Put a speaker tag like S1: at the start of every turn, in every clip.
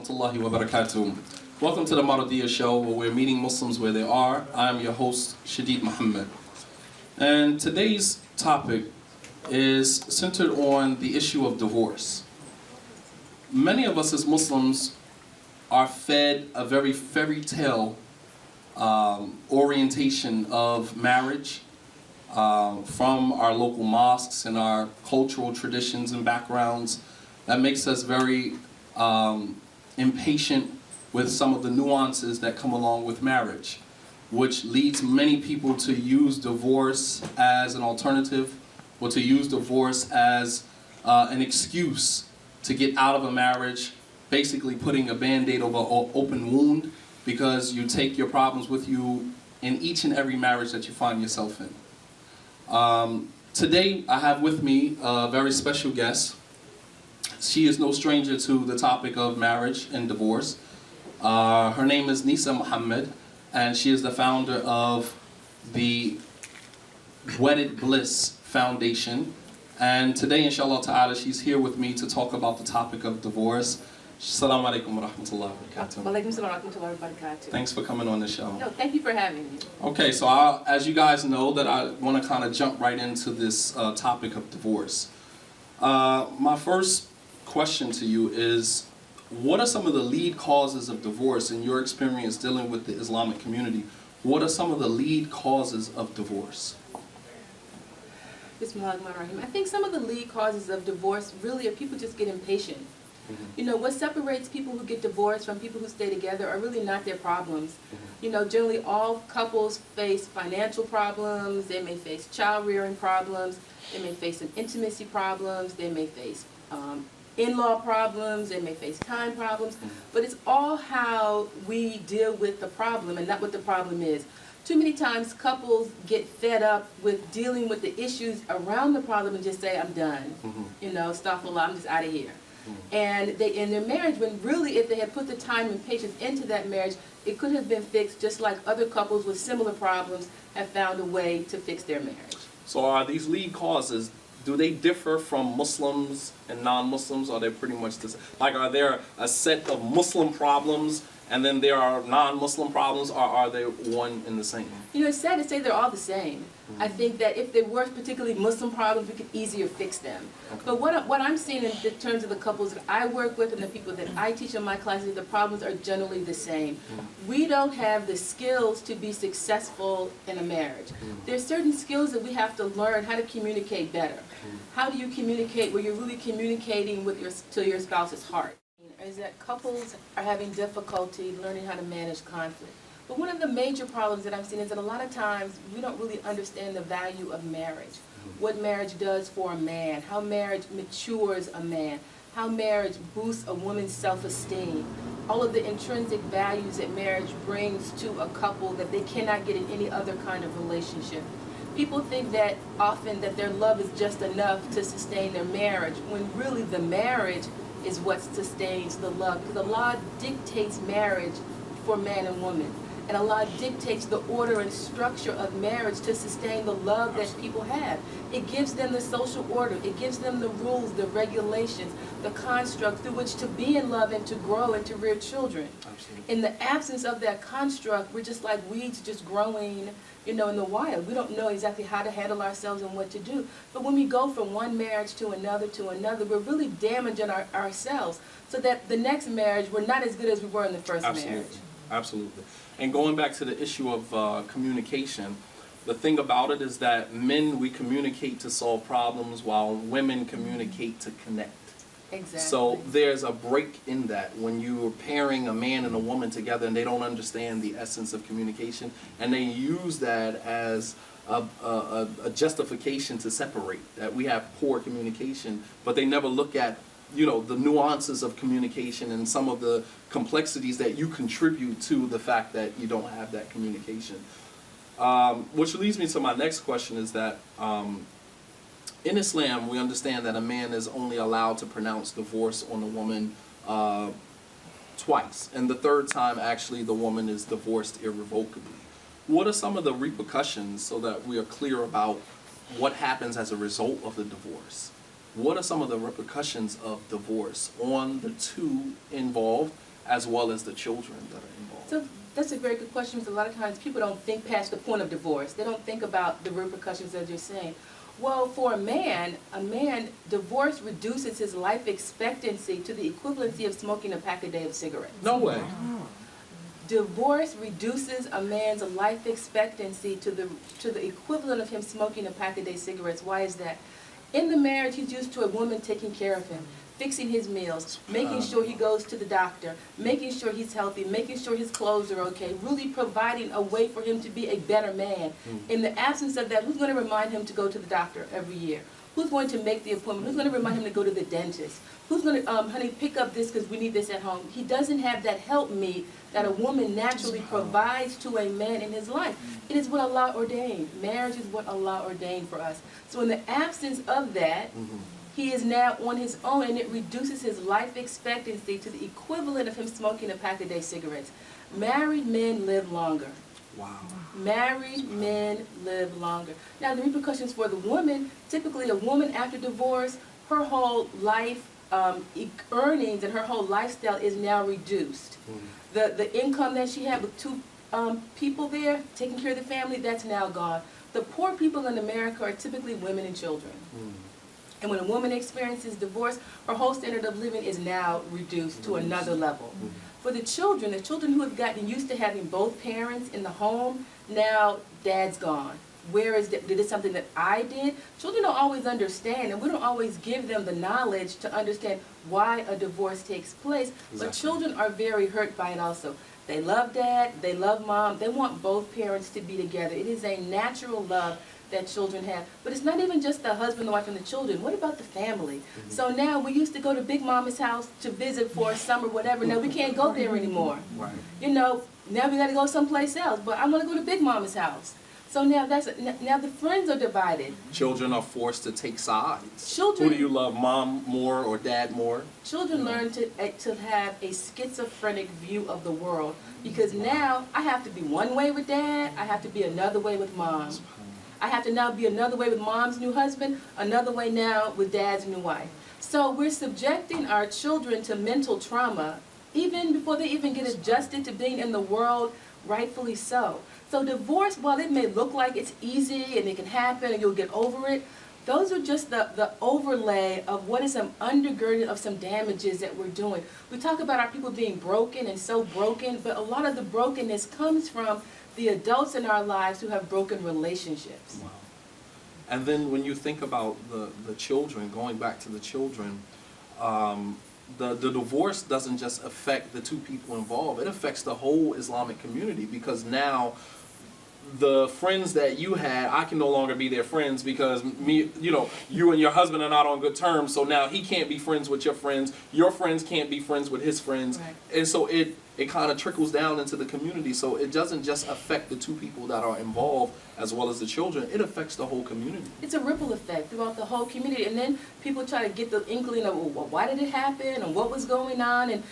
S1: rahmatullahi wa barakatuh. Welcome to the Mardiyah Show, where we're meeting Muslims where they are. I'm your host, Sister Muhammad. And today's topic is centered on the issue of divorce. Many of us as Muslims are fed a very fairy tale orientation of marriage from our local mosques and our cultural traditions and backgrounds that makes us very impatient with some of the nuances that come along with marriage, which leads many people to use divorce as an alternative or to use divorce as an excuse to get out of a marriage, basically putting a band-aid over an open wound because you take your problems with you in each and every marriage that you find yourself in. Today I have with me a very special guest. She is no stranger to the topic of marriage and divorce. Her name is Nisa Muhammad, and she is the founder of the Wedded Bliss Foundation. And today, inshallah ta'ala, she's here with me to talk about the topic of divorce. Assalamu alaikum wa rahmatullahi wa barakatuh.
S2: Wa alaikum salam wa rahmatullahi wa barakatuh.
S1: Thanks for coming on the show.
S2: No, thank you for having me.
S1: Okay, so as you guys know, that I want to kind of jump right into this topic of divorce. My first question to you is, what are some of the lead causes of divorce in your experience dealing with the Islamic community? What are some of the lead causes of divorce?
S2: Bismillahirrahmanirrahim. I think some of the lead causes of divorce really are people just get impatient. You know, what separates people who get divorced from people who stay together are really not their problems. You know, generally all couples face financial problems, they may face child rearing problems, they may face some intimacy problems, they may face in-law problems, they may face time problems, but it's all how we deal with the problem and not what the problem is. Too many times couples get fed up with dealing with the issues around the problem and just say, I'm done. You know, astaghfirullah, I'm just out of here. And they end their marriage when really if they had put the time and patience into that marriage, it could have been fixed just like other couples with similar problems have found a way to fix their marriage.
S1: So are these lead causes, do they differ from Muslims and non-Muslims? Are they pretty much the same? Like, are there a set of Muslim problems and then there are non-Muslim problems, or are they one and the same?
S2: You know, it's sad to say they're all the same. I think that if there were particularly Muslim problems, we could easier fix them.
S1: Okay.
S2: But what I'm seeing in terms of the couples that I work with and the people that I teach in my classes, the problems are generally the same. We don't have the skills to be successful in a marriage. There's certain skills that we have to learn how to communicate better. How do you communicate where you're really communicating with your spouse's heart? Is that couples are having difficulty learning how to manage conflict. But one of the major problems that I'm seeing is that a lot of times we don't really understand the value of marriage. What marriage does for a man, how marriage matures a man, how marriage boosts a woman's self-esteem, all of the intrinsic values that marriage brings to a couple that they cannot get in any other kind of relationship. People think that often that their love is just enough to sustain their marriage, when really the marriage is what sustains the love. Because Allah dictates marriage for man and woman. And Allah dictates the order and structure of marriage to sustain the love that people have. It gives them the social order. It gives them the rules, the regulations, the construct through which to be in love and to grow and to rear children. Absolutely. In the absence of that construct, we're just like weeds just growing, you know, in the wild. We don't know exactly how to handle ourselves and what to do. But when we go from one marriage to another, we're really damaging ourselves so that the next marriage, we're not as good as we were in the first marriage.
S1: Absolutely. And going back to the issue of communication, the thing about it is that men, we communicate to solve problems while women communicate to connect.
S2: Exactly.
S1: So there's a break in that when you're pairing a man and a woman together and they don't understand the essence of communication, and they use that as a justification to separate, that we have poor communication, but they never look at, you know, the nuances of communication and some of the complexities that you contribute to the fact that you don't have that communication. Which leads me to my next question is that in Islam, we understand that a man is only allowed to pronounce divorce on a woman twice. And the third time, actually, the woman is divorced irrevocably. What are some of the repercussions, so that we are clear about what happens as a result of the divorce? What are some of the repercussions of divorce on the two involved, as well as the children that are involved?
S2: So that's a very good question, because a lot of times people don't think past the point of divorce. They don't think about the repercussions, as you're saying. Well, for a man, divorce reduces his life expectancy to the equivalency of smoking a pack a day of cigarettes.
S1: No way.
S2: Divorce reduces a man's life expectancy to the equivalent of him smoking a pack a day cigarettes. Why is that? In the marriage, he's used to a woman taking care of him, fixing his meals, making sure he goes to the doctor, making sure he's healthy, making sure his clothes are okay, really providing a way for him to be a better man. In the absence of that, who's going to remind him to go to the doctor every year? Who's going to make the appointment? Who's going to remind him to go to the dentist? Who's going to, honey, pick up this because we need this at home? He doesn't have that helpmeet that a woman naturally provides to a man in his life. It is what Allah ordained. Marriage is what Allah ordained for us. So in the absence of that, he is now on his own, and it reduces his life expectancy to the equivalent of him smoking a pack a day cigarettes. Married men live longer.
S1: Wow.
S2: Married men live longer. Now, the repercussions for the woman, typically a woman after divorce, her whole life earnings and her whole lifestyle is now reduced. The income that she had with two people there, taking care of the family, that's now gone. The poor people in America are typically women and children. And when a woman experiences divorce, her whole standard of living is now reduced to another level. For the children who have gotten used to having both parents in the home, now dad's gone. Where is that? Did it something that I did? Children don't always understand, and we don't always give them the knowledge to understand why a divorce takes place. Exactly. But children are very hurt by it also. They love dad, they love mom, they want both parents to be together. It is a natural love that children have. But it's not even just the husband, the wife, and the children. What about the family? So now we used to go to Big Mama's house to visit for a summer, whatever. Now we can't go there anymore.
S1: Right.
S2: You know, now we got to go someplace else. But I want to go to Big Mama's house. So now now the friends are divided.
S1: Children are forced to take sides.
S2: Children,
S1: who do you love, mom more or dad more?
S2: Children learn to have a schizophrenic view of the world, because now I have to be one way with dad, I have to be another way with mom. I have to now be another way with mom's new husband, another way now with dad's new wife. So we're subjecting our children to mental trauma even before they even get adjusted to being in the world, rightfully so. So divorce, while it may look like it's easy and it can happen and you'll get over it, those are just the overlay of what is some undergirding of some damages that we're doing. We talk about our people being broken and so broken, but a lot of the brokenness comes from the adults in our lives who have broken relationships.
S1: Wow. And then when you think about the children, going back to the children, the divorce doesn't just affect the two people involved, it affects the whole Islamic community, because now the friends that you had, I can no longer be their friends because you and your husband are not on good terms, so now he can't be friends with your friends can't be friends with his friends. Right. And so it kind of trickles down into the community. So it doesn't just affect the two people that are involved as well as the children, it affects the whole community. It's
S2: a ripple effect throughout the whole community, and then people try to get the inkling of, well, why did it happen and what was going on, and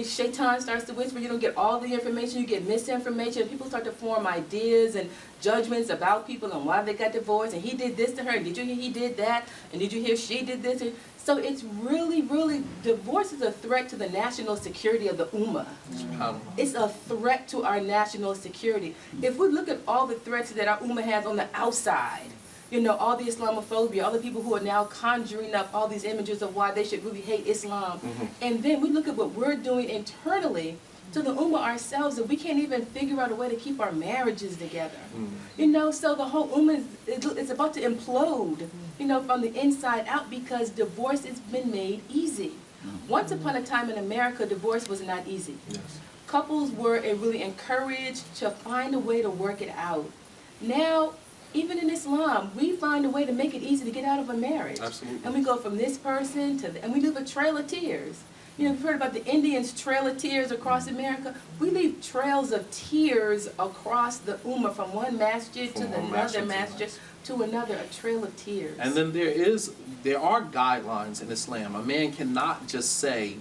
S2: Shaitan starts to whisper, you don't get all the information, you get misinformation, and people start to form ideas and judgments about people and why they got divorced, and he did this to her, and did you hear he did that, and did you hear she did this? And so it's really, divorce is a threat to the national security of the Ummah. It's a threat to our national security. If we look at all the threats that our Ummah has on the outside, all the Islamophobia, all the people who are now conjuring up all these images of why they should really hate Islam, and then we look at what we're doing internally to the Ummah ourselves, and we can't even figure out a way to keep our marriages together. So the whole Ummah is about to implode, from the inside out, because divorce has been made easy. Once upon a time in America, divorce was not easy. Yes. Couples were really encouraged to find a way to work it out. Now, even in Islam, we find a way to make it easy to get out of a marriage.
S1: Absolutely.
S2: And we go from this person to and we leave a trail of tears. We've heard about the Indians' trail of tears across America. We leave trails of tears across the Ummah, from one masjid to another masjid to another, a trail of tears.
S1: And then there are guidelines in Islam. A man cannot just say,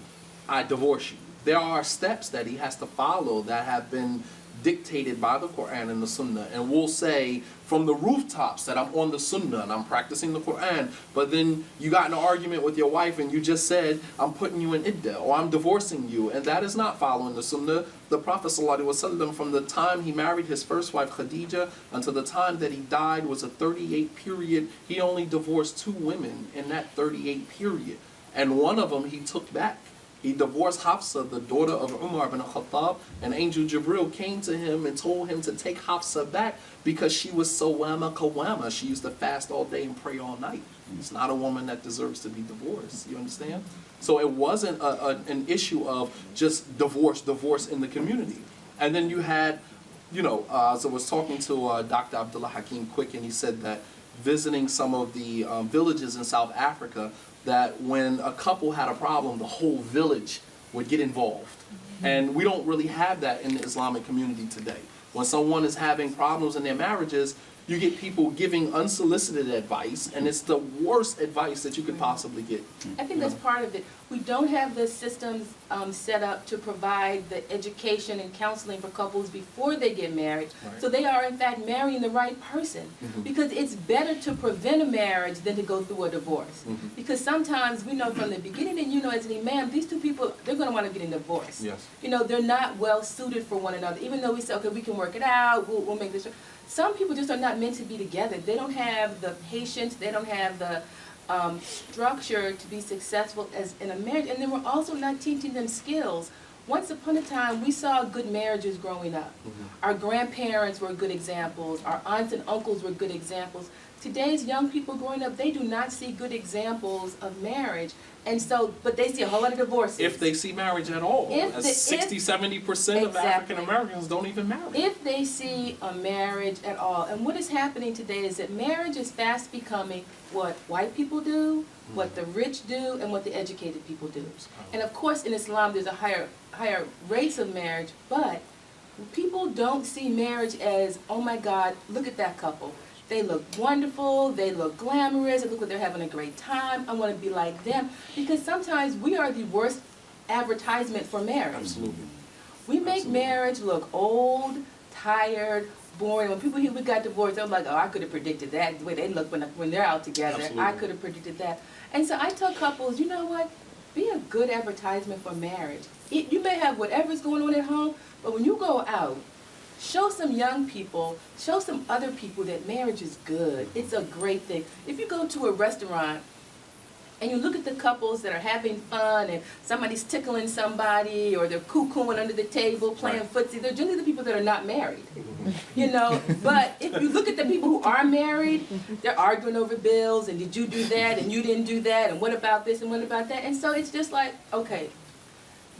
S1: I divorce you. There are steps that he has to follow that have been dictated by the Qur'an and the Sunnah, and we'll say from the rooftops that I'm on the Sunnah and I'm practicing the Qur'an, but then you got in an argument with your wife and you just said, I'm putting you in iddah, or I'm divorcing you, and that is not following the Sunnah. The Prophet ﷺ, from the time he married his first wife Khadija until the time that he died, was a 38 period. He only divorced 2 women in that 38 period, and one of them he took back. He divorced Hafsa, the daughter of Umar ibn Khattab, and Angel Jibril came to him and told him to take Hafsa back because she was sawama qawama. She used to fast all day and pray all night. It's not a woman that deserves to be divorced. You understand? So it wasn't an issue of just divorce in the community. And then you had, so I was talking to Dr. Abdullah Hakim Quick, and he said that visiting some of the villages in South Africa, that when a couple had a problem, the whole village would get involved. And we don't really have that in the Islamic community today. When someone is having problems in their marriages, you get people giving unsolicited advice, and it's the worst advice that you could possibly get.
S2: I think that's part of it. We don't have the systems set up to provide the education and counseling for couples before they get married.
S1: Right.
S2: So they are, in fact, marrying the right person. Because it's better to prevent a marriage than to go through a divorce. Because sometimes we know from the beginning, and as an imam, these 2 people, they're going to want to get a divorce.
S1: Yes.
S2: They're not well suited for one another. Even though we say, okay, we can work it out, we'll make this. Some people just are not meant to be together. They don't have the patience, they don't have the structure to be successful as in a marriage. And then we're also not teaching them skills. Once upon a time, we saw good marriages growing up. Our grandparents were good examples. Our aunts and uncles were good examples. Today's young people growing up, they do not see good examples of marriage. And so, but they see a whole lot of divorces.
S1: If they see marriage at all. 60-70% of African Americans don't even marry.
S2: If they see a marriage at all. And what is happening today is that marriage is fast becoming what white people do, what the rich do, and what the educated people do. And of course in Islam there's a higher rates of marriage, but people don't see marriage as, oh my God, look at that couple. They look wonderful, they look glamorous, they look like they're having a great time, I want to be like them. Because sometimes we are the worst advertisement for marriage.
S1: Absolutely.
S2: We make marriage look old, tired, boring. When people hear we got divorced, they're like, oh, I could have predicted that. The way they look when they're out together, absolutely. I could have predicted that. And so I tell couples, you know what? Be a good advertisement for marriage. You may have whatever's going on at home, but when you go out, show some young people, show some other people that marriage is good. It's a great thing. If you go to a restaurant and you look at the couples that are having fun and somebody's tickling somebody or they're cuckooing under the table, playing footsie, they're generally the people that are not married. But if you look at the people who are married, they're arguing over bills and did you do that and you didn't do that and what about this and what about that? And so it's just like, okay,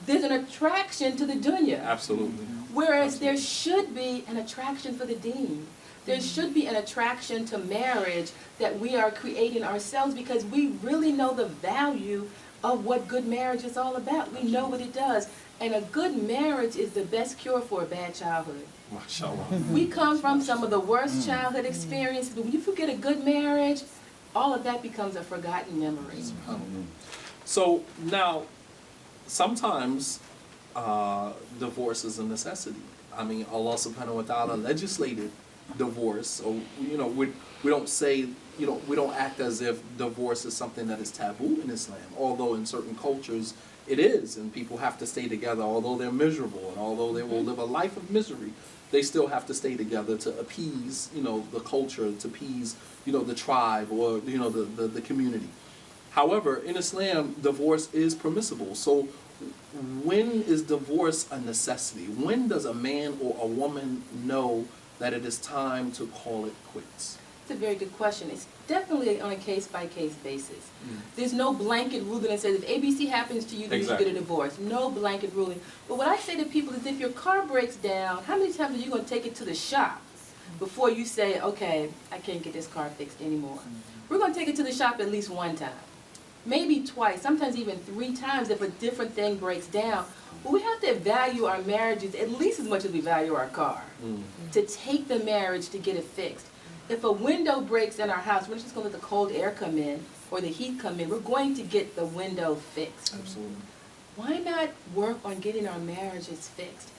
S2: there's an attraction to the dunya.
S1: Absolutely.
S2: Whereas there should be an attraction for the deen. There should be an attraction to marriage that we are creating ourselves because we really know the value of what good marriage is all about. We know what it does. And a good marriage is the best cure for a bad childhood.
S1: MashaAllah.
S2: We come from some of the worst childhood experiences, but when you forget a good marriage, all of that becomes a forgotten memory.
S1: So now, sometimes divorce is a necessity. I mean, Allah subhanahu wa ta'ala legislated divorce. So, we don't say, we don't act as if divorce is something that is taboo in Islam. Although in certain cultures it is, and people have to stay together, although they're miserable and although they will live a life of misery, they still have to stay together to appease, the culture, to appease, the tribe or, the community. However, in Islam, divorce is permissible. So when is divorce a necessity? When does a man or a woman know that it is time to call it quits?
S2: It's a very good question. It's definitely on a case-by-case basis. There's no blanket ruling that says if ABC happens to you, then you should get a divorce. No blanket ruling. But what I say to people is if your car breaks down, how many times are you going to take it to the shop before you say, okay, I can't get this car fixed anymore? We're going to take it to the shop at least one time. Maybe twice, sometimes even 3 times if a different thing breaks down. But we have to value our marriages at least as much as we value our car. To take the marriage to get it fixed. If a window breaks in our house, we're just going to let the cold air come in or the heat come in. We're going to get the window fixed.
S1: Absolutely.
S2: Why not work on getting our marriages fixed?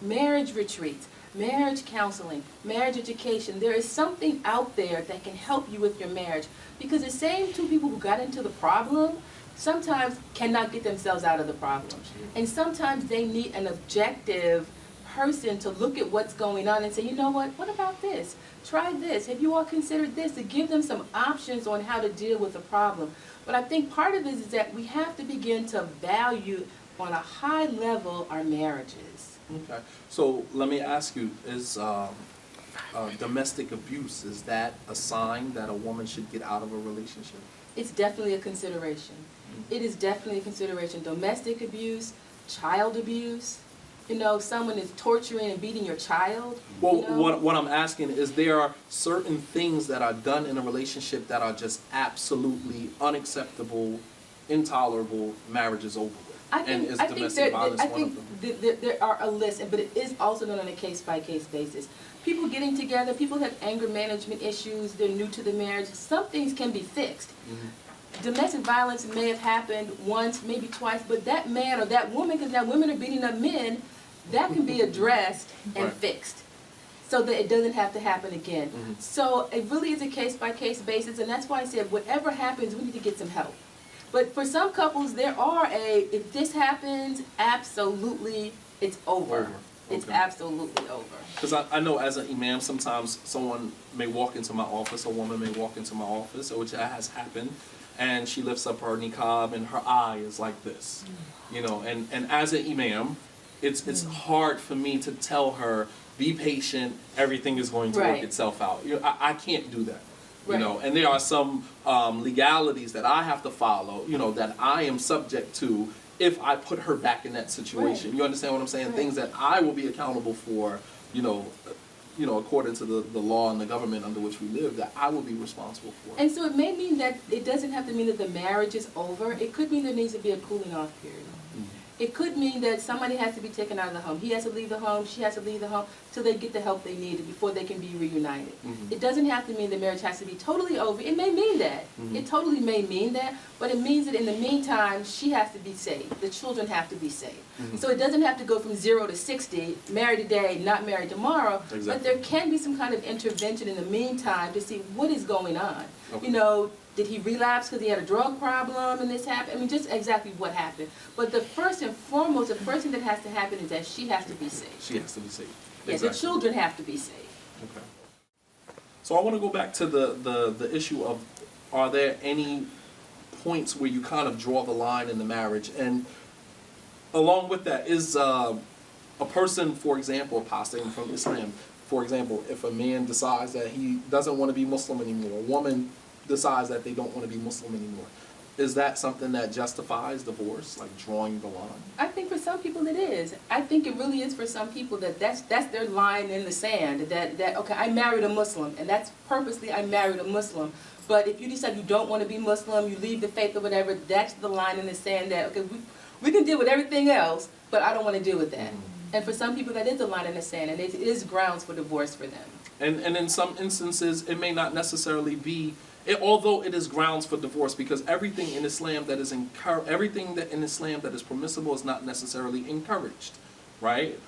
S2: marriage retreats, marriage counseling, marriage education. There is something out there that can help you with your marriage, because the same two people who got into the problem sometimes cannot get themselves out of the problem. And sometimes they need an objective person to look at what's going on and say, you know what about this? Try this. Have you all considered this? To give them some options on how to deal with the problem. But I think part of it is that we have to begin to value on a high level our marriages.
S1: Okay. So let me ask you, is domestic abuse, is that a sign that a woman should get out of a relationship?
S2: It's definitely a consideration. It is definitely a consideration. Domestic abuse, child abuse. You know, someone is torturing and beating your child.
S1: Well,
S2: you know?
S1: what I'm asking is, there are certain things that are done in a relationship that are just absolutely unacceptable, intolerable. Marriage is over with.
S2: I think there are a list, but it is also done on a case-by-case basis. People getting together, people have anger management issues, they're new to the marriage. Some things can be fixed. Domestic violence may have happened once, maybe twice, but that man or that woman, because now women are beating up men, that can be addressed and fixed, so that it doesn't have to happen again. So it really is a case-by-case basis, and that's why I said whatever happens, we need to get some help. But for some couples, if this happens, absolutely, it's over. It's absolutely over.
S1: Because I know as an imam, sometimes someone may walk into my office, a woman may walk into my office, which has happened, and she lifts up her niqab and her eye is like this, you know, and as an imam, it's hard for me to tell her, be patient, everything is going to work itself out. You know, I can't do that. You know, and there are some legalities that I have to follow, you know, that I am subject to if I put her back in that situation. You understand what I'm saying? Things that I will be accountable for, you know, according to the law and the government under which we live, that I will be responsible for.
S2: And so it may mean that it doesn't have to mean that the marriage is over. It could mean there needs to be a cooling off period. It could mean that somebody has to be taken out of the home. He has to leave the home, she has to leave the home, till they get the help they need before they can be reunited. It doesn't have to mean the marriage has to be totally over. It may mean that. It totally may mean that, but it means that in the meantime, she has to be saved. The children have to be saved. So it doesn't have to go from 0 to 60, married today, not married tomorrow, but there can be some kind of intervention in the meantime to see what is going on. You know, did he relapse because he had a drug problem and this happened? I mean, just exactly what happened. But the first and foremost, the first thing that has to happen is that she has to be safe.
S1: She has to be safe.
S2: Yes, the children have to be safe.
S1: Okay. So I want to go back to the issue of, are there any points where you kind of draw the line in the marriage? And along with that, is a person, for example, apostating from Islam, for example, if a man decides that he doesn't want to be Muslim anymore, a woman decides that they don't want to be Muslim anymore, is that something that justifies divorce, like drawing the line?
S2: I think for some people it is. I think it really is for some people that's their line in the sand, that okay, I married a Muslim, and that's purposely I married a Muslim. But if you decide you don't want to be Muslim, you leave the faith or whatever, that's the line in the sand that, okay, we can deal with everything else, but I don't want to deal with that. And for some people that is the line in the sand, and it is grounds for divorce for them. And
S1: in some instances, it may not necessarily be, although it is grounds for divorce, because everything in Islam that is permissible is not necessarily encouraged, right?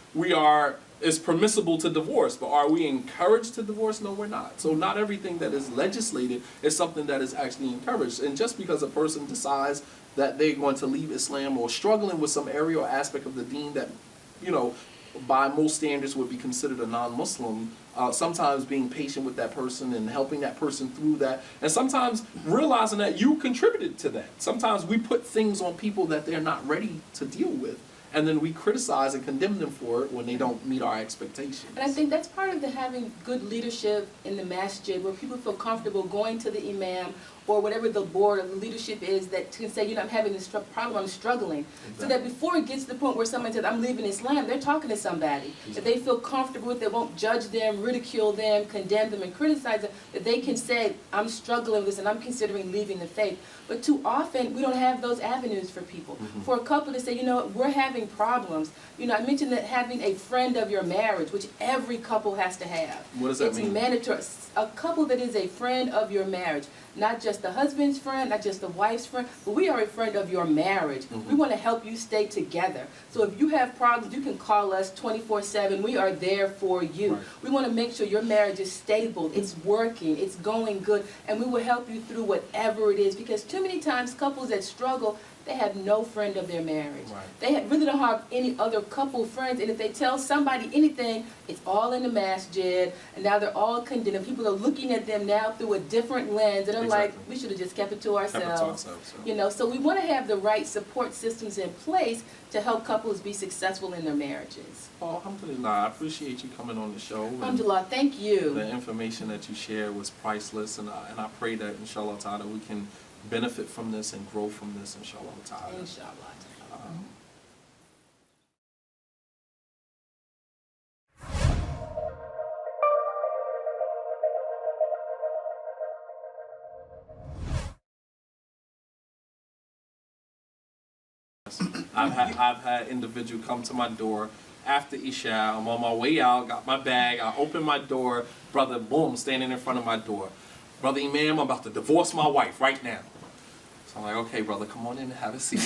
S1: It's permissible to divorce, but are we encouraged to divorce? No, we're not. So not everything that is legislated is something that is actually encouraged. And just because a person decides that they're going to leave Islam, or struggling with some area or aspect of the deen that, you know, by most standards would be considered a non-Muslim, sometimes being patient with that person and helping that person through that, and sometimes realizing that you contributed to that. Sometimes we put things on people that they're not ready to deal with, and then we criticize and condemn them for it when they don't meet our expectations. And I think that's part of having good leadership in the masjid, where people feel comfortable going to the imam or whatever the board or the leadership is that can say, you know, I'm having this problem, I'm struggling. Exactly. So that before it gets to the point where someone says, I'm leaving Islam, they're talking to somebody that they feel comfortable with, that won't judge them, ridicule them, condemn them, and criticize them, that they can say, I'm struggling with this and I'm considering leaving the faith. But too often, we don't have those avenues for people. For a couple to say, you know what, we're having problems. You know, I mentioned that having a friend of your marriage, which every couple has to have. What does that mean?
S2: It's mandatory. A couple that is a friend of your marriage, not just just the husband's friend, not just the wife's friend, but we are a friend of your marriage. We want to help you stay together. So if you have problems, you can call us 24/7. We are there for you.
S1: Right.
S2: We want to make sure your marriage is stable, it's working, it's going good, and we will help you through whatever it is, because too many times couples that struggle, they have no friend of their marriage.
S1: Right.
S2: They really don't have any other couple friends, and if they tell somebody anything, it's all in the masjid, and now they're all condemned. People are looking at them now through a different lens, and they're like, we should have just kept it to ourselves. You know, so we want to have the right support systems in place to help couples be successful in their marriages.
S1: Oh, alhamdulillah, I appreciate you coming on the show.
S2: Alhamdulillah, thank you.
S1: The information that you shared was priceless, and I pray that, inshallah ta'ala, we can benefit from this and grow from this, inshallah ta'ala.
S2: Inshallah.
S1: I've had individuals come to my door after Isha. I'm on my way out, got my bag, I open my door, brother, boom, standing in front of my door. Brother Imam, I'm about to divorce my wife right now. So I'm like, okay, brother, come on in and have a seat.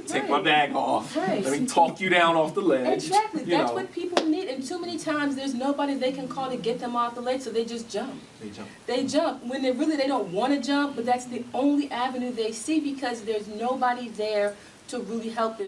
S1: Take my bag off.
S2: Right.
S1: Let me talk you down off the ledge.
S2: Exactly. That's what people need. And too many times there's nobody they can call to get them off the ledge, so they just jump. They jump when they don't want to jump, but that's the only avenue they see because there's nobody there to really help them.